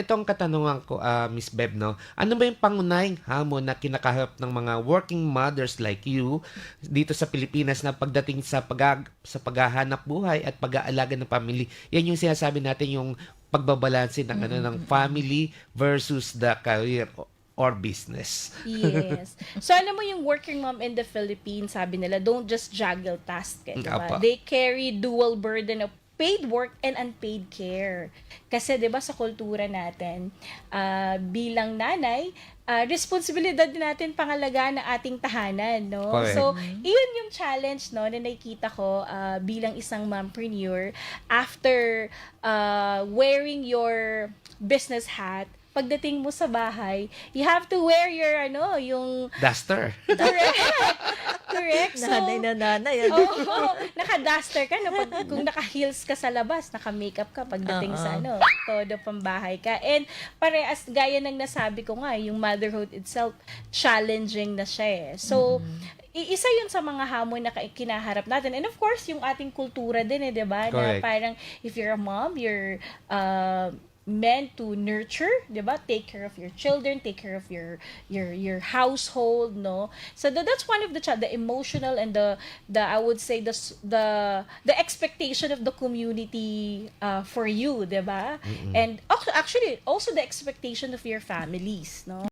Itong katanungan ko, Miss Bev, 'no, ano ba yung pangunahing hamon na kinakaharap ng mga working mothers like you dito sa Pilipinas na pagdating sa paghahanap buhay at pag-aalaga ng family? Yan yung sinasabi natin, yung pagbabalanse ng ano, ng family versus the career or business. Yes. So, alam mo yung working mom in the Philippines, sabi nila, don't just juggle tasks, diba? Apa. They carry dual burden of paid work and unpaid care. Kasi, diba, sa kultura natin, bilang nanay, responsibilidad din natin pangalagaan ng ating tahanan, no? Correct. So, iyon yung challenge, no, na nakikita ko bilang isang mompreneur after wearing your business hat. Pagdating mo sa bahay, you have to wear your yung Duster. correct. Correct. So, Nanay na nanay. oo, naka-duster ka na kung naka-heels ka sa labas, naka-makeup ka pagdating sa todo pambahay ka. And parehas gaya ng nasabi ko nga, yung motherhood itself challenging na siya eh. So, isa yun sa mga hamon na kinaharap natin. And of course, yung ating kultura din eh, 'di ba? Na Correct. parang if you're a mom, you're meant to nurture, 'di ba? Take care of your children, take care of your household, no? So that's one of the emotional and the I would say the expectation of the community for you, 'di ba? And actually also the expectation of your families, no?